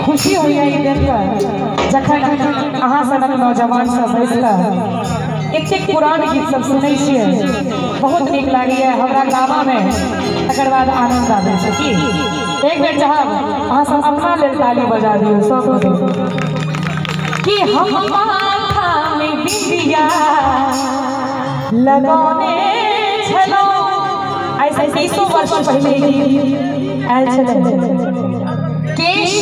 खुशी हुई है ये देखकर जखन अहाँ सनक नौजवान सब बैसकर एतेक पुरान गीत सब सुनै छियै, बहुत नीक लागैए हमरा गामा में। तकर बाद आनंद आबै छै कि एक बेर चाहब अहाँ सब अपना लेल ताली बजा दियौ सब कि हम माथा में बिंदिया लगौने छलहुँ। ऐसे 20 वर्ष पहले आयल छलै केश